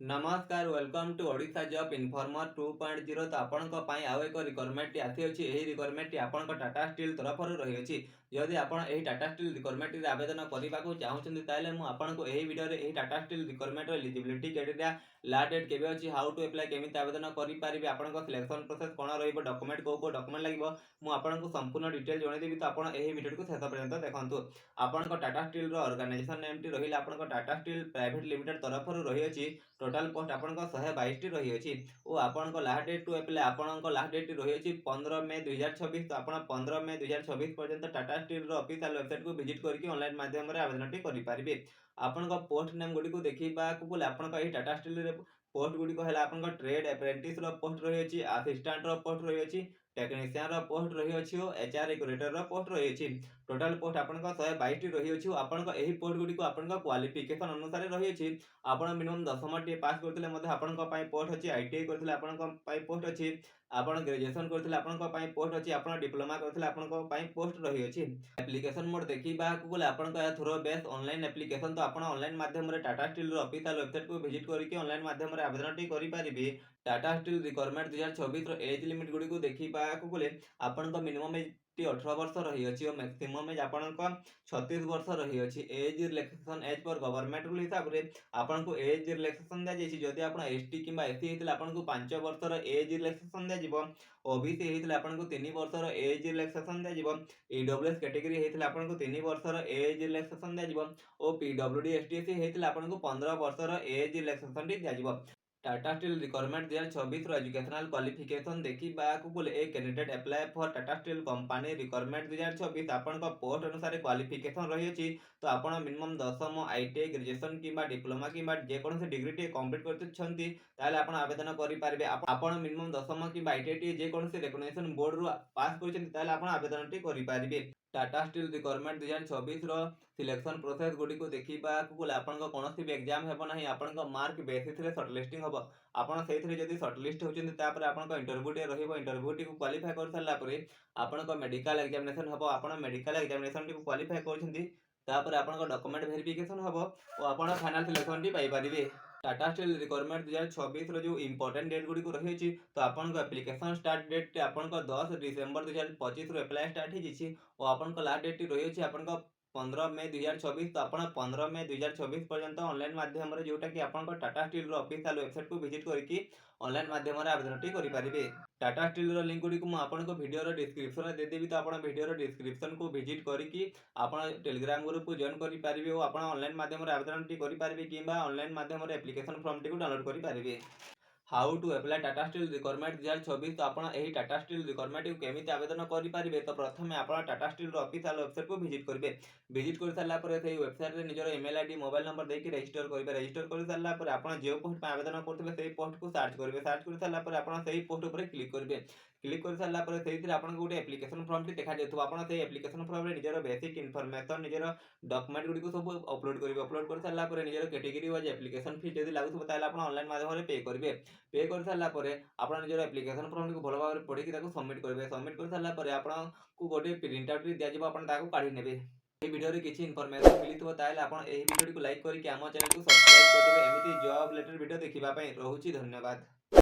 नमस्कार welcome to Odisha job informer 2.0 तो आपंक आउ एक रिक्वायरमेंट आसी रिक्वायरमेंट आपंक टाटा स्टील तरफ रही जदि आप टाटा स्टील रिक्वायरमेंट आवेदन करने को चाहते मुझे video Tata steel requirement eligibility criteria last date केवे अच्छी हाउ टू एप्लाई केमी आवेदन करेंगे आपंक सिलेक्शन प्रोसेस कौन रॉक्यूमेंट कौ डॉक्यूमेंट लगे मुझे संपूर्ण डिटेल जनईदेवी तो आप भिडियो को शेष पर्यंत देखो आपंक टाटा स्टील ऑर्गेनाइजेशन नेम टी रही आपंक टाटा स्टील प्राइवेट लिमिटेड तरफ रही टोटाल पोस्ट आपंक 122 रही और आपंक लास्ट डेट टू एप्लाई आपंक लास्ट डेट रही 15 मे 2026 तो आप 15 मे 2026 पर्यंत टाटा स्टील ऑफिशियल वेबसाइट को विजिट करके ऑनलाइन माध्यम आवेदन करेंगे आपंक पोस्ट नेम गुड़ी को देखा आपंक टाटा स्टील पोस्ट गुड़ी है ट्रेड एप्रेंटिस पोस्ट रही असिस्टेंट पोस्ट रही टेक्नीशियन पोस्ट रही और एचआर रिक्रूटर पोस्ट रही टोटाल पोस्ट आपंक 122 रही आपंक पोस्ट गुड़ी क्वालिफिकेशन अनुसार रही आप मिनिमम 10टी पास करते आपंक पोस्ट अच्छी आईटीआई करते आपंक पोस्ट अच्छी आप ग्रेजुएशन करते आपंक पोस्ट अच्छी आप डिप्लोमा करते आपंक पोस्ट रही एप्लिकेशन मोड देखा आपंक थ्रो बेस ऑनलाइन एप्लिकेशन तो आप ऑनलाइन माध्यम टाटा स्टील ऑफिशियल वेबसाइट को विजिट करके ऑनलाइन माध्यम आवेदन करेंगे Tata steel requirement 2024 age limit Gudi को देखा आपंक मिनिमम एज 18 वर्ष रही और मैक्सिमम एज आपंक 36 वर्ष रही एज रिलैक्सेशन एज पर गवर्नमेंट रूल हिसाब से आपको एज रिलैक्सेशन दी जदि आप एसटी कि एससी होते आपको 5 वर्षर एज रिलैक्सेशन दिज्व ओबीसी होते आपको 3 वर्षर एज रिलैक्सेशन दिज्व ईडब्ल्यूएस कैटेगरी होते आपको 3 वर्षर एज रिलैक्सेशन दिज्व और पीडब्ल्यूडी एसटीएससी होते आपको 15 वर्षर एज रिलैक्सेशन दिज्व Tata steel requirement 2026 educational qualification देखा a candidate apply for Tata steel company requirement 2026 आपंक पोस्ट अनुसार क्वालिफिकेशन रही तो आप मिनिमम 10th आईटीआई ग्रेजुएशन कि डिप्लोमा कि जेकोसी डिग्री कंप्लीट कर आवेदन करेंगे आप मिनिमम 10th कि आईटीआई जेकोसी रिकग्निशन बोर्ड रू पास कर आवेदन करेंगे Tata steel requirement 2026 selection process Gudi को देखा आपन कौन भी एग्जाम हेब ना आपन मार्क बेसिस सर्टलिस्टिंग हम आपड़ से जब सर्टलिस्ट होती आप इंटरव्यू इंटरव्यू टी क्वालिफाई कर सारापर आपन मेडिकल एग्जामिनेशन हम आप मेडिकल एग्जामिनेशन टी क्वालिफाई कर डॉक्यूमेंट वेरिफिकेशन हम और आप final selection T Piper Tata steel requirement 2026 जो इंपोर्टेंट डेट गुड़ी रही तो आपन एप्लिकेशन स्टार्ट डेट आपन 10 डिसेम्बर 2025 एप्लाई स्टार्ट हो आपन लास्ट डेट रही आपन 15 मे 2026 तो आप 15 मे 2026 पर्यंत ऑनलाइन माध्यम जोटा कि आप टाटा स्टील ऑफिशियल वेबसाइट को विजिट करके ऑनलाइन माध्यम आवेदन करेंगे टाटा स्टील लिंक गुड़ी को आपको वीडियो डिस्क्रिप्शन में देदेवी तो आप वीडियो डिस्क्रिप्शन को विजिट करके आप टेलीग्राम ग्रुप को जॉइन करेंगे और आप ऑनलाइन माध्यम आवेदन करेंगे कि ऑनलाइन माध्यम एप्लिकेशन फॉर्म टी डाउनलोड करेंगे how to apply Tata steel requirement 2026 तो आप टाटा स्टील रिक्वायरमेंट को केमी आवेदन करेंगे तो प्रथम आप टाटा स्टील ऑफिशियल वेबसाइट को विजिट करेंगे विजिट कर सारापर से वेबसाइट में निजर ईमेल आईडी मोबाइल नंबर देकर रजिस्टर करेंगे रजिस्टर कर सारापर आप जो पोस्ट आवेदन करते हैं पोस्ट को सर्च करेंगे सर्च कर सारापर आप पोस्ट पर क्लिक करेंगे क्लिक कर सारापर से गोटे एप्लिकेशन फॉर्म टी देखा जाए आप एप्लिकेशन फॉर्म में निजर बेसिक इनफॉरमेशन निजर डॉक्यूमेंट गुड़ी को सब अपलोड करेंगे अपलोड कर सारापर निजर कैटेगरी वाइज एप्लिकेशन फी जब लगुव ऑनलाइन माध्यम पे करेंगे पे कर सारापर आप निजर एप्लिकेशन फॉर्म को भल भाव पढ़ी सबमिट करेंगे सबमिट कर सारापर आपको गोटे प्रिंट आउट दिज्व आप काढ़ी ने वीडियो किसी इनफॉरमेशन मिली तो आप वीडियो को लाइक करके आम चैनल को सब्सक्राइब करदे एमती जॉब रिलेटेड वीडियो देखा रोचे धन्यवाद।